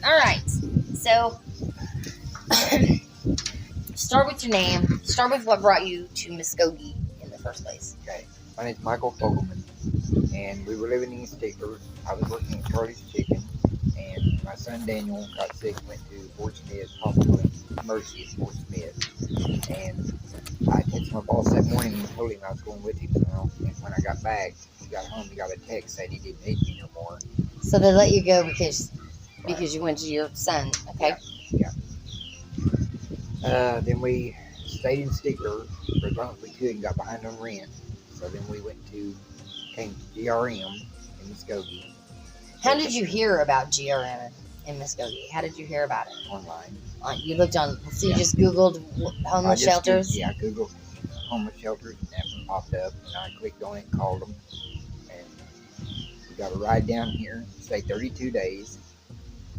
All right. So, start with your name. Start with what brought you to Muskogee in the first place. Okay. My name's Michael Fogelman, and we were living in Stigler. I was working at Charlie's Chicken, and my son Daniel got sick, went to Fort Smith, Hospital Mercy at Fort Smith. And I texted my boss that morning and told him I was going with him. And when I got back, he got home, he got a text saying he didn't need me no more. So they let you go because you went to your son. Okay. Yeah. Then we stayed in Stigler for as long as we could and got behind on rent. So then we came to GRM in Muskogee. How did you hear about GRM in Muskogee? How did you hear about it? Online. You looked on, so you just Googled homeless shelters? I Googled homeless shelters, and that one popped up, and I clicked on it and called them. And we got a ride down here, stayed 32 days.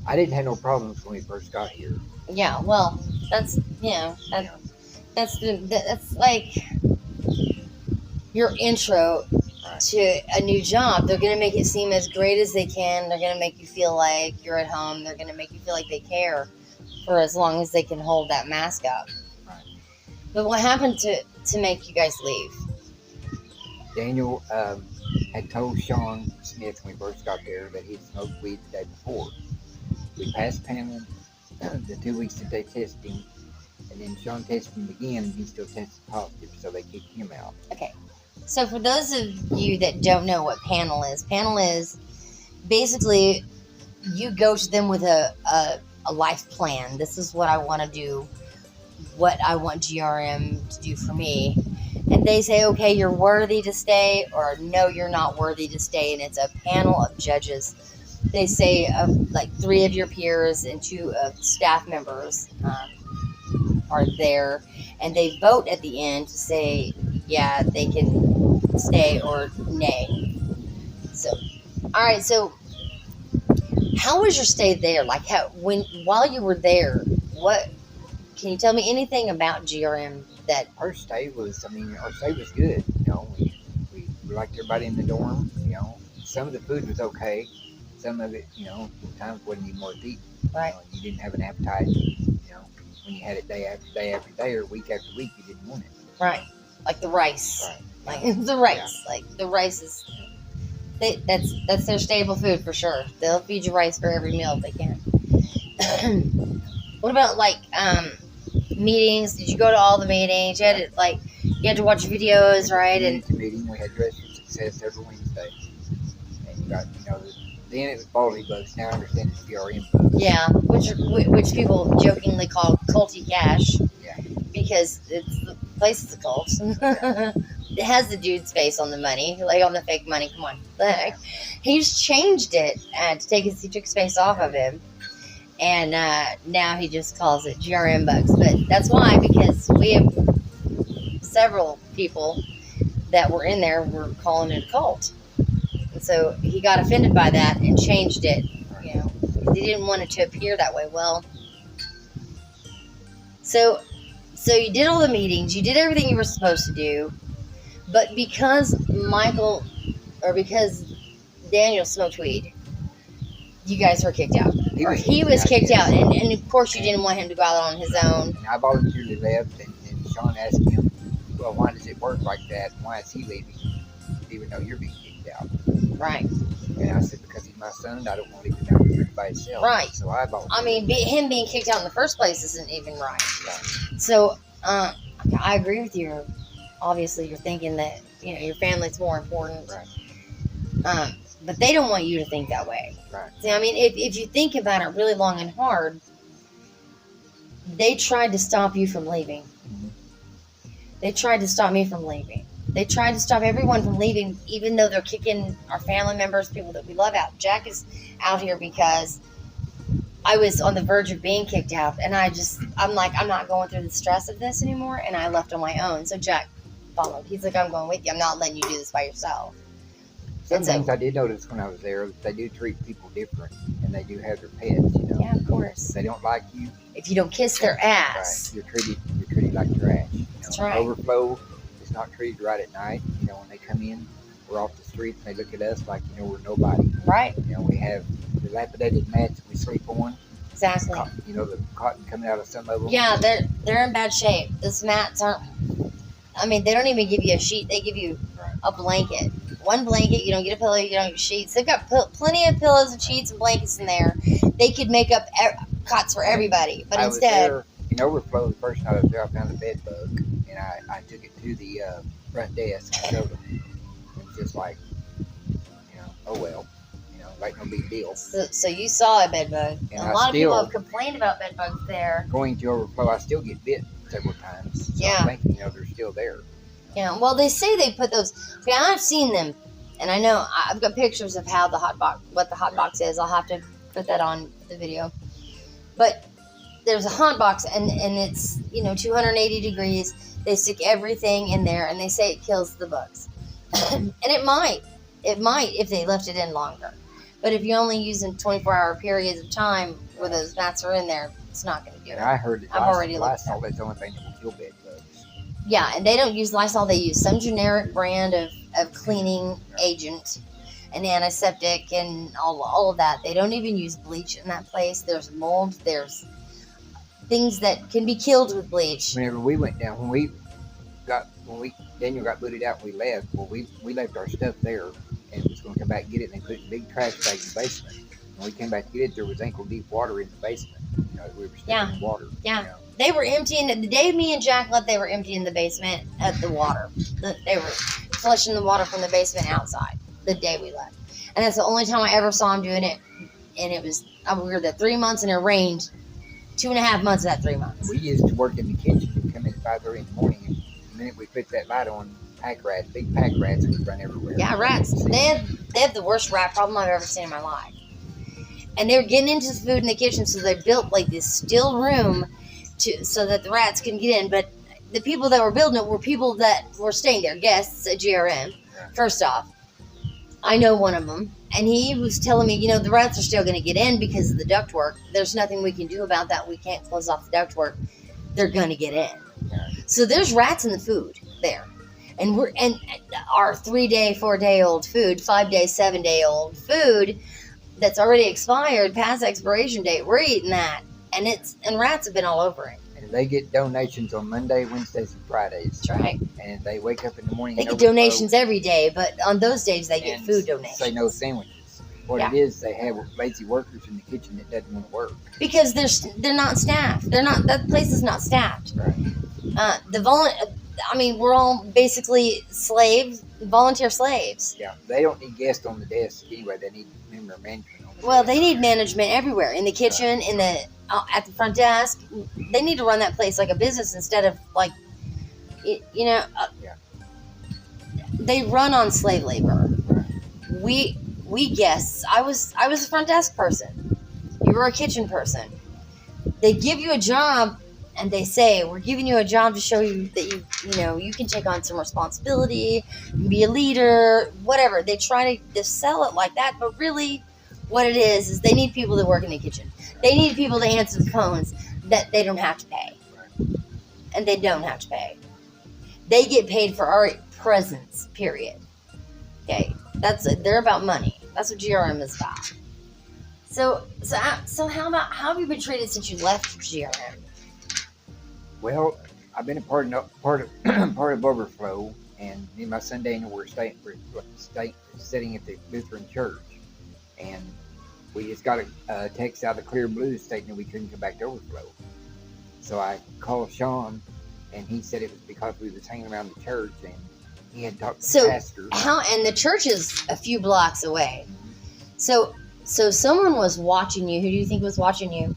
I didn't have no problems when we first got here. Yeah, well, that's like your intro to a new job. They're going to make it seem as great as they can. They're going to make you feel like you're at home. They're going to make you feel like they care for as long as they can hold that mask up. Right. But what happened to make you guys leave? Daniel had told Sean Smith when we first got there that he'd smoked weed the day before. We passed panel the 2 weeks that they tested him, and then Sean tested him again, and he still tested positive, so they kicked him out. Okay. So for those of you that don't know what panel is basically you go to them with a life plan. This is what I want to do, what I want GRM to do for me. And they say, okay, you're worthy to stay, or no, you're not worthy to stay. And it's a panel of judges. They say like 3 of your peers and 2 of staff members are there. And they vote at the end to say, yeah, they can stay or nay. So, all right. So, how was your stay there? Like, while you were there, can you tell me anything about GRM that our stay was good. We liked everybody in the dorm. Some of the food was okay. Some of it, sometimes wasn't even worth eating. Right. You didn't have an appetite. When you had it day after day after day or week after week, you didn't want it. Right. Like the rice. Right. Like the rice. Yeah. Like the rice is. That's their staple food for sure. They'll feed you rice for every meal if they can. What about like meetings? Did you go to all the meetings? You had to watch videos, right? And the meeting, we had Dress for Success every Wednesday, and you got then it was Baldy Bugs. Now I understand it's GRM Bugs. Yeah, which people jokingly call culty cash. Yeah. Because the place is a cult. It has the dude's face on the money, like on the fake money. Come on, he's changed it he took his face off of him, and now he just calls it GRM Bugs. But that's why, because we have several people that were in there were calling it a cult, and so he got offended by that and changed it. He didn't want it to appear that way. Well, so you did all the meetings, you did everything you were supposed to do, but because Daniel smoked weed, you guys were kicked out. He was kicked out, and of course you didn't want him to go out on his own. And I voluntarily left, and Sean asked him, well, why does it work like that? Why is he leaving, even though you're being kicked out? Right. And I said, because he's my son, I don't want to leave him out here by himself. Right. So I volunteered. I mean, him being kicked out in the first place isn't even right. So, I agree with you. Obviously, you're thinking that, your family's more important. Right. But they don't want you to think that way. Right. See, I mean, if you think about it really long and hard, they tried to stop you from leaving. Mm-hmm. They tried to stop me from leaving. They tried to stop everyone from leaving, even though they're kicking our family members, people that we love out. Jack is out here because I was on the verge of being kicked out, and I'm like, I'm not going through the stress of this anymore, and I left on my own. So Jack followed. He's like, I'm going with you. I'm not letting you do this by yourself. Some things I did notice when I was there, they do treat people different, and they do have their pets, Yeah, of course. If they don't like you. If you don't kiss their ass. Right. You're treated like trash. That's right. Overflow is not treated right at night. When they come in, we're off the street, and they look at us like, we're nobody. Right. We have dilapidated mats we sleep on. Exactly. You know, the cotton coming out of some of them. Yeah, they're in bad shape. Those mats aren't. I mean, they don't even give you a sheet. They give you a blanket. One blanket. You don't get a pillow. You don't get sheets. They've got plenty of pillows and sheets and blankets in there. They could make up cots for everybody, but I instead, was there in overflow the first night I was there. I found a bed bug, and I took it to the front desk and showed them. It was just like, oh well, like no big deal. So you saw a bed bug. And a lot of people have complained about bed bugs there. Going to overflow, I still get bit several times. So I'm thinking, they're still there. Yeah, well, they say they put those. Okay, I've seen them, and I know I've got pictures of how what the hot box is. I'll have to put that on the video. But there's a hot box, and it's 280 degrees. They stick everything in there, and they say it kills the bugs. And it might if they left it in longer. But if you're only using 24-hour periods of time where those mats are in there, it's not going to do it. I heard that Lysol, that's the only thing that will kill bed bugs. Yeah, and they don't use Lysol. They use some generic brand of cleaning agent and antiseptic and all of that. They don't even use bleach in that place. There's mold. There's things that can be killed with bleach. Whenever we went down, Daniel got booted out and we left, well, we left our stuff there and was going to come back and get it, and they put a big trash bag in the basement. When we came back to get it, there was ankle deep water in the basement. We were sticking in water. Yeah. They were emptying the day me and Jack left. They were emptying the basement at the water. They were flushing the water from the basement outside the day we left, and that's the only time I ever saw him doing it. And it was we were there 3 months, and it rained 2.5 months of that 3 months. We used to work in the kitchen. We'd come in at 5:30 in the morning, and the minute we put that light on, big pack rats would run everywhere. Yeah, rats. They have the worst rat problem I've ever seen in my life. And they were getting into the food in the kitchen, so they built like this still room so that the rats couldn't get in. But the people that were building it were people that were staying there, guests at GRM. First off, I know one of them, and he was telling me, the rats are still going to get in because of the ductwork. There's nothing we can do about that. We can't close off the ductwork. They're going to get in. So there's rats in the food there. And our 3-day, 4-day-old food, 5-day, 7-day-old food that's already expired, past expiration date, we're eating that. And rats have been all over it. And they get donations on Monday, Wednesdays, and Fridays. That's right. And they wake up in the morning. They get donations every day, but on those days they get food donations. Say no sandwiches. What it is, they have lazy workers in the kitchen that doesn't want to work because they're not staffed. That place is not staffed. Right. We're all basically volunteer slaves. Yeah, they don't need guests on the desk anyway. They need member management on the Well, desk. they need management everywhere, in the kitchen, at the front desk. They need to run that place like a business instead of like, they run on slave labor. We guests. I was a front desk person. You were a kitchen person. They give you a job. And they say, we're giving you a job to show you that you can take on some responsibility, be a leader, whatever. They try to sell it like that, but really what it is they need people to work in the kitchen. They need people to answer the phones that they don't have to pay. And they don't have to pay. They get paid for our presence, period. Okay, they're about money. That's what GRM is about. So how have you been treated since you left GRM? Well, I've been a part of Overflow, and me and my son Daniel were sitting at the Lutheran Church, and we just got a text out of Clear Blue stating that we couldn't come back to Overflow. So I called Sean, and he said it was because we was hanging around the church, and he had talked to the pastor. And the church is a few blocks away. So someone was watching you. Who do you think was watching you?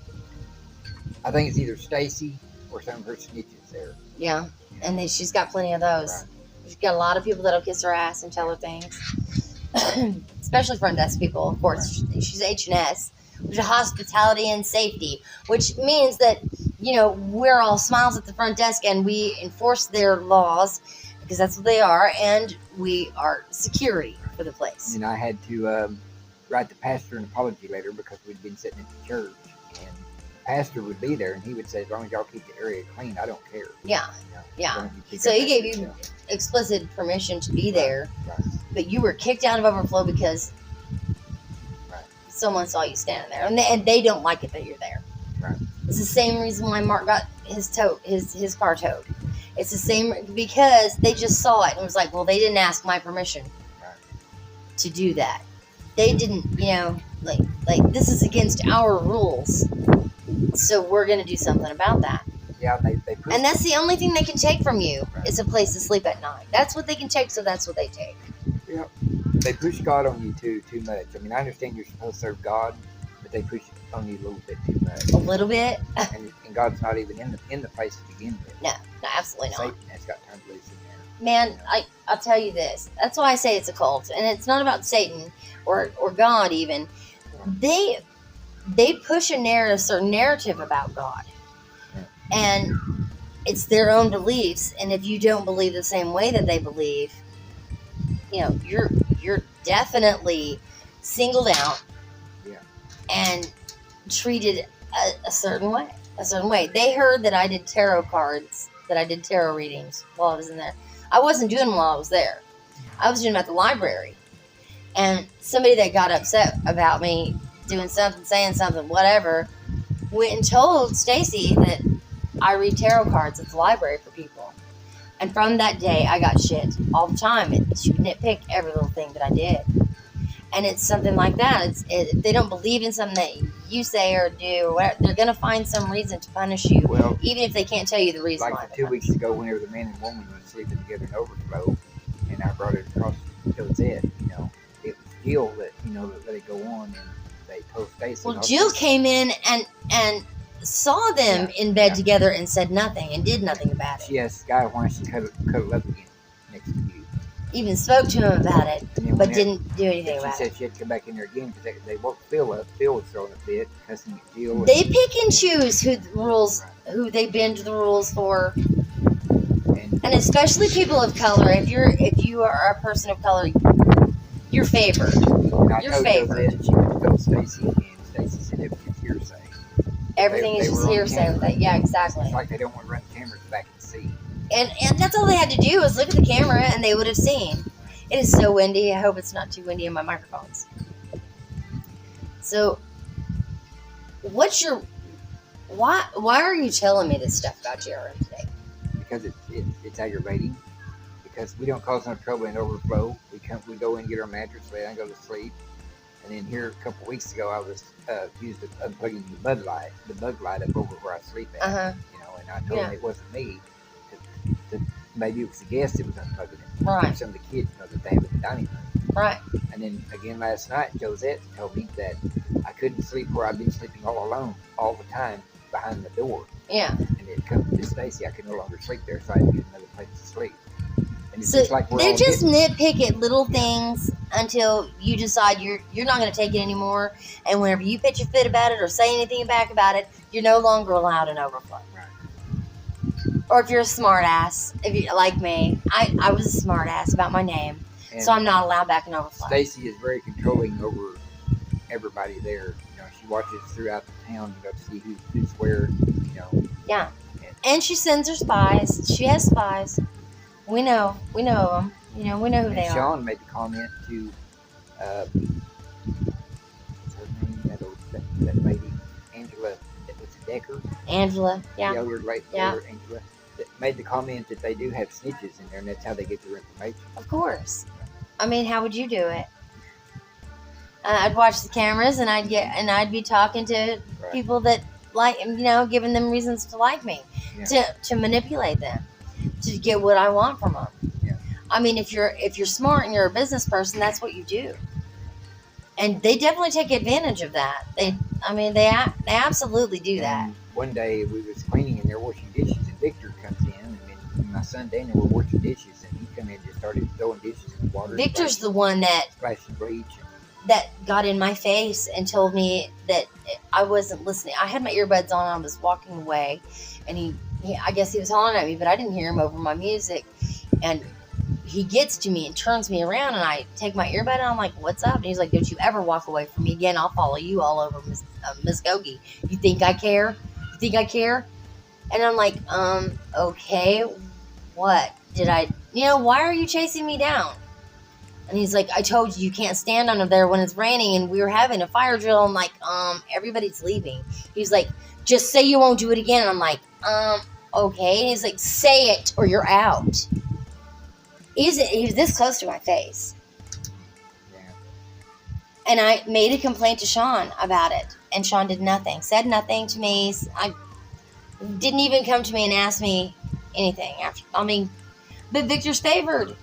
I think it's either Stacy or some of her snitches there. Yeah, and she's got plenty of those. Right. She's got a lot of people that'll kiss her ass and tell her things. Especially front desk people, of course. Right. She's H&S, which is hospitality and safety, which means that, we're all smiles at the front desk and we enforce their laws because that's what they are, and we are security for the place. And I had to write the pastor an apology letter because we'd been sitting at the church, and pastor would be there and he would say, as long as y'all keep the area clean, I don't care. Yeah. So he gave you explicit permission to be there, but you were kicked out of Overflow because someone saw you standing there, and they don't like it that you're there. Right. It's the same reason why Mark got his car towed. It's the same because they just saw it and was like, well, they didn't ask my permission to do that. They didn't, like this is against our rules. So we're going to do something about that. Yeah, they and that's the only thing they can take from you is a place to sleep at night. That's what they can take, so that's what they take. Yeah, they push God on you too much. I mean, I understand you're supposed to serve God, but they push it on you a little bit too much. A little bit. and God's not even in the place to begin with. No, absolutely not. Satan has got turned loose in there. Man, I'll tell you this. That's why I say it's a cult, and it's not about Satan or God even. They push a certain narrative about God, and it's their own beliefs. And if you don't believe the same way that they believe, you're definitely singled out, and treated a certain way. A certain way. They heard that I did tarot cards, that I did tarot readings while I was in there. I wasn't doing them while I was there. I was doing them at the library. And somebody that got upset about me doing something, saying something, whatever, went and told Stacy that I read tarot cards at the library for people. And from that day, I got shit all the time. She would nitpick every little thing that I did. And it's something like that. If they don't believe in something that you say or do, or whatever, they're going to find some reason to punish you, even if they can't tell you the reason why. Like 2 weeks ago, whenever the man and woman were sleeping together in overflow, and I brought it across Josette, it was Jill that, that let it go on, and they told Stacy. Well, Jill came in and saw them in bed together and said nothing and did nothing about it. She asked the guy why she cuddled up again next to you. Even spoke to him about it, but didn't do anything about it. She said she had to come back in there again because they woke Phil up. Phil was throwing a fit, cussing at Jill. They pick and choose who they bend the rules for, and especially people of color. If you are a person of color, you're favored. You're favored. She went to tell Stacy, and Stacy said everything's hearsay. Everything is just hearsay with that. Yeah, exactly. It's like they don't want to run the cameras back and see. And that's all they had to do was look at the camera and they would have seen. It is so windy. I hope it's not too windy in my microphones. So, why are you telling me this stuff about JRM today? Because it's aggravating. Because we don't cause no trouble in overflow. We go in and get our mattress, lay down, go to sleep. And then here a couple weeks ago, I was accused of unplugging the bug light up over where I sleep at. And I told them it wasn't me. Maybe it was the guest that was unplugging it. Right. Some of the kids know that they have it in the dining room. Right. And then again last night, Josette told me that I couldn't sleep where I've been sleeping all alone all the time behind the door. Yeah. And it comes to Stacy, I could no longer sleep there, so I had to get another place to sleep. And it's so just like they just nitpick at little things until you decide you're not going to take it anymore. And whenever you pitch a fit about it or say anything back about it, you're no longer allowed an overflow. Right. Or if you're a smart ass, if you like me, I was a smart ass about my name, and so I'm not allowed back in overflow. Stacy is very controlling over everybody there. She watches throughout the town, to see who's where. Yeah, and she sends her spies. She has spies. We know them. We know who they are. Sean made the comment to what's her name? That lady, Angela. Was it Decker? Angela, yeah. The older lady, Angela. That made the comment that they do have snitches in there, and that's how they get their information. Of course. I mean, how would you do it? I'd watch the cameras, and I'd be talking to people that giving them reasons to like me, to manipulate them, to get what I want from them. Yeah. I mean, if you're smart and you're a business person, that's what you do. And they definitely take advantage of that. They absolutely do that. And one day we was cleaning and they're washing dishes, and Victor comes in, and then my son Daniel were washing dishes, and he come in and just started throwing dishes in the water. Victor's the one that splashing bleach. That got in my face and told me that I wasn't listening. I had my earbuds on. I was walking away, and I guess he was hollering at me, but I didn't hear him over my music. And he gets to me and turns me around, and I take my earbud and I'm like, "What's up?" And he's like, "Don't you ever walk away from me again. I'll follow you all over Muskogee. You think I care? You think I care?" And I'm like, okay, what did I? Why are you chasing me down? And he's like, I told you can't stand under there when it's raining, and we were having a fire drill. I'm like, everybody's leaving. He's like, just say you won't do it again. And I'm like, okay. And he's like, say it or you're out. He was this close to my face. Yeah. And I made a complaint to Sean about it. And Sean did nothing. Said nothing to me. I didn't even come to me and ask me anything. But Victor's favored.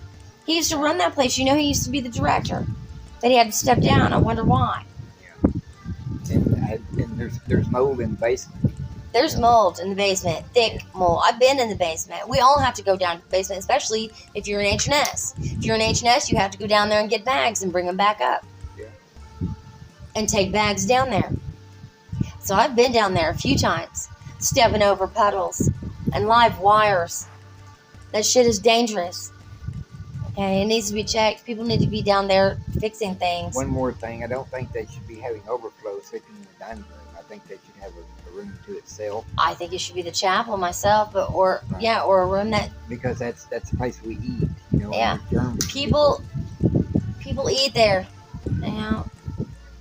He used to run that place. He used to be the director. But he had to step down. I wonder why. Yeah. And there's mold in the basement. There's mold in the basement. Thick mold. I've been in the basement. We all have to go down to the basement, especially if you're in H&S. If you're in H&S, you have to go down there and get bags and bring them back up. Yeah. And take bags down there. So I've been down there a few times, stepping over puddles and live wires. That shit is dangerous. Okay, it needs to be checked. People need to be down there fixing things. One more thing, I don't think they should be having overflow sitting in the dining room. I think they should have a room to itself. I think it should be the chapel myself, or a room that, because that's the place we eat. Yeah. Germs people eat there.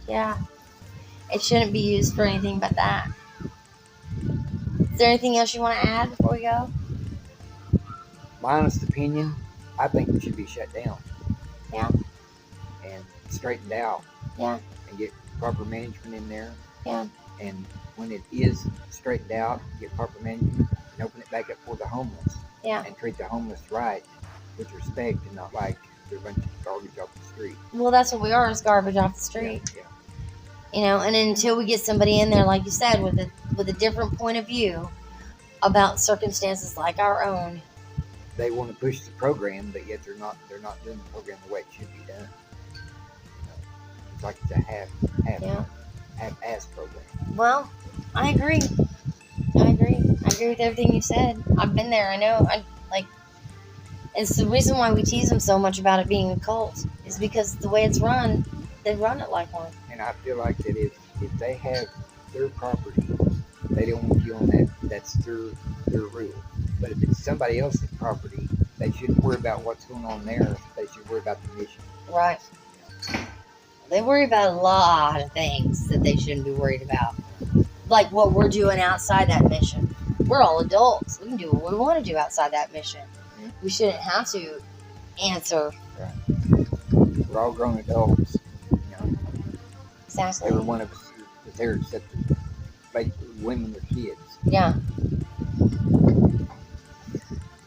Yeah. It shouldn't be used for anything but that. Is there anything else you want to add before we go? My honest opinion, I think it should be shut down. Yeah. And straightened out. Yeah. And get proper management in there. Yeah. And when it is straightened out, get proper management and open it back up for the homeless. Yeah. And treat the homeless right, with respect, and not like they're a bunch of garbage off the street. Well, that's what we are, is garbage off the street. Yeah. And until we get somebody in there, like you said, with a different point of view about circumstances like our own. They want to push the program, but yet they're not doing the program the way it should be done. It's like it's a half-ass program. Well, I agree. I agree with everything you said. I've been there. I know. It's the reason why we tease them so much about it being a cult, is because the way it's run, they run it like one. And I feel like that if they have their property, they don't want you on that. That's their rule. But if it's somebody else's property, they shouldn't worry about what's going on there. They should worry about the mission. Right. They worry about a lot of things that they shouldn't be worried about. Like what we're doing outside that mission. We're all adults. We can do what we want to do outside that mission. Mm-hmm. We shouldn't have to answer. Right. We're all grown adults. Exactly. Every one of us is there except the women with kids. Yeah.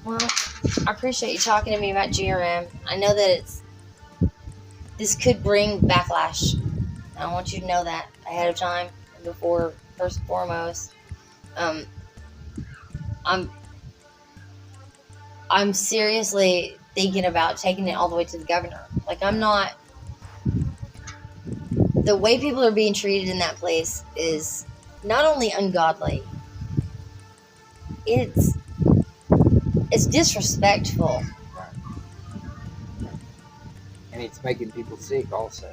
Well, I appreciate you talking to me about GRM. I know that this could bring backlash. I want you to know that ahead of time, before, first and foremost. I'm seriously thinking about taking it all the way to the governor. The way people are being treated in that place is not only ungodly, it's disrespectful. Right. And it's making people sick also,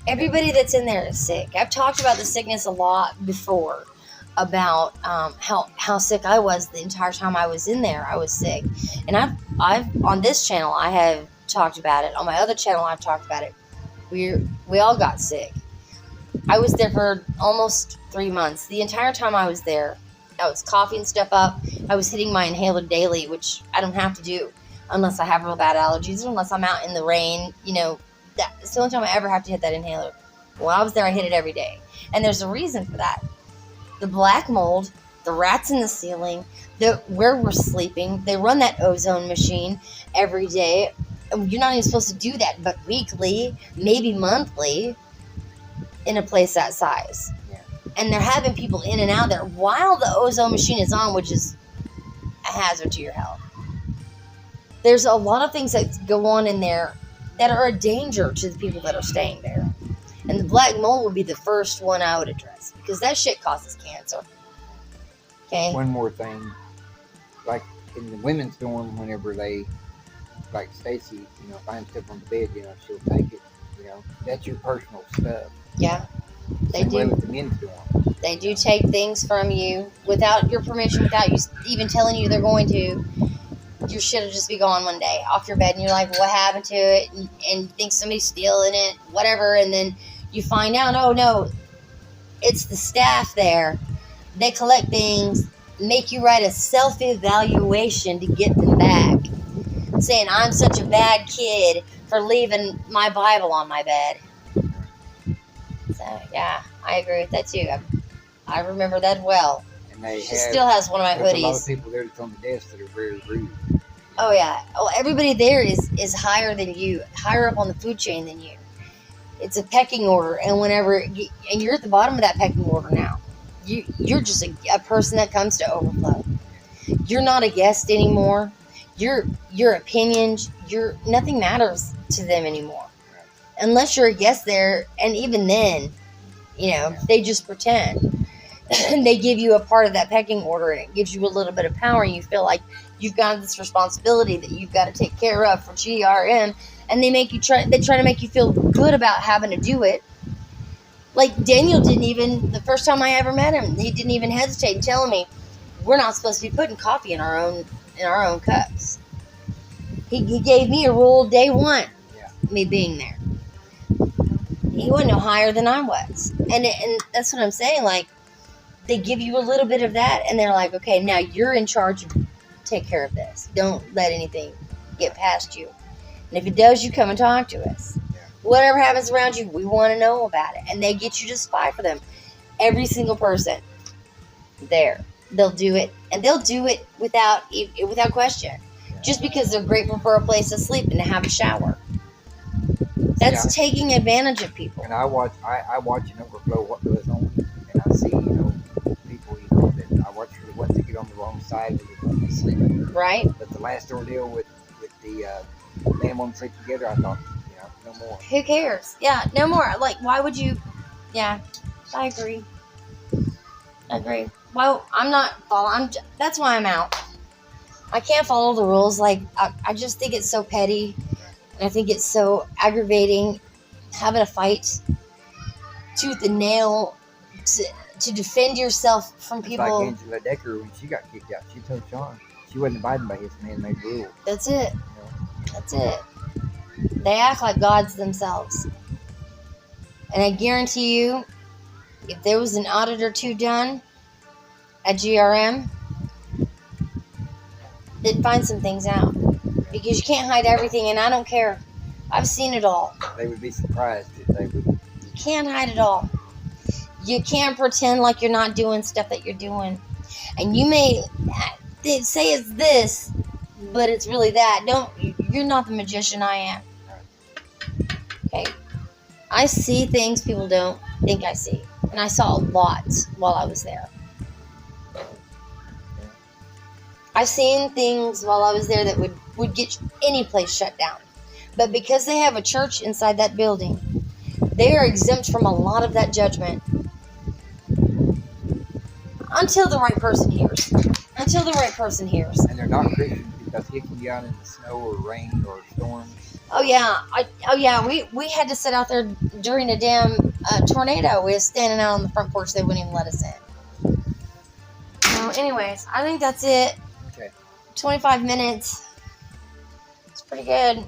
Everybody that's in there is sick. I've talked about the sickness a lot before, about how sick I was the entire time I was in there. I was sick. And I've on this channel I have talked about it. On my other channel I've talked about it. We all got sick. I was there for almost 3 months. The entire time I was there, I was coughing stuff up. I was hitting my inhaler daily, which I don't have to do unless I have real bad allergies, or unless I'm out in the rain. That's the only time I ever have to hit that inhaler. While I was there, I hit it every day. And there's a reason for that. The black mold, the rats in the ceiling, where we're sleeping, they run that ozone machine every day. You're not even supposed to do that, but weekly, maybe monthly, in a place that size. Yeah. And they're having people in and out there while the ozone machine is on, which is a hazard to your health. There's a lot of things that go on in there that are a danger to the people that are staying there. And the black mold would be the first one I would address, because that shit causes cancer. Okay? One more thing. Like in the women's dorm, whenever they, like Stacy, finds stuff on the bed, she'll take it. That's your personal stuff. Yeah. They Same way do. with the men's dorm. They do take things from you without your permission, without you even telling you they're going to. your shit will just be gone one day off your bed, and you're like, what happened to it? And you think somebody's stealing it, whatever, and then you find out, oh no, it's the staff there. They collect things, make you write a self-evaluation to get them back, saying I'm such a bad kid for leaving my Bible on my bed. So yeah, I agree with that too. I remember that well. And she still has one of my there's hoodies. a lot of people there that's on the desk that are very rude. Oh yeah. Well, everybody there is higher than you, higher up on the food chain than you. It's a pecking order, and and you're at the bottom of that pecking order now. You're just a person that comes to overflow. You're not a guest anymore. Your opinions, nothing matters to them anymore, unless you're a guest there, and even then, they just pretend. They give you a part of that pecking order, and it gives you a little bit of power, and you feel like you've got this responsibility that you've got to take care of for GRM, and they try to make you feel good about having to do it. Like Daniel the first time I ever met him, he didn't even hesitate in telling me, we're not supposed to be putting coffee in our own cups. He gave me a rule day one, me being there. He wasn't no higher than I was. And that's what I'm saying, like, they give you a little bit of that, and they're like, okay, now you're in charge of take care of this. Don't let anything get past you. And if it does, you come and talk to us. Whatever happens around you, we want to know about it. And they get you to spy for them. Every single person there, they'll do it. And they'll do it without question. Just because they're grateful for a place to sleep and to have a shower. That's taking advantage of people. And I watch and overflow what goes on. And I see, people, that I watch for the ones that get on the wrong side when they sleep. Right. But the last ordeal with the man won't sleep together, I thought, no more. Who cares? Yeah, no more. Like, why would you? Yeah, I agree. Well, I'm not following. That's why I'm out. I can't follow the rules. Like, I just think it's so petty, and I think it's so aggravating having a fight tooth and nail to defend yourself from people. It's like Angela Decker when she got kicked out. She told Sean she wasn't abiding by his man-made rule. That's it. That's it. They act like gods themselves. And I guarantee you, if there was an audit or two done at GRM, they'd find some things out. Because you can't hide everything, and I don't care. I've seen it all. They would be surprised if they would. You can't hide it all. You can't pretend like you're not doing stuff that you're doing. And you may say it's this, but it's really that. You're not the magician I am. Okay? I see things people don't think I see. And I saw a lot while I was there. I've seen things while I was there that would get any place shut down. But because they have a church inside that building, they are exempt from a lot of that judgment. Until the right person hears. And they're not Christians because he can be out in the snow or rain or storms. Oh yeah. We had to sit out there during a damn tornado. We were standing out on the front porch. They wouldn't even let us in. So anyways, I think that's it. Okay. 25 minutes. It's pretty good.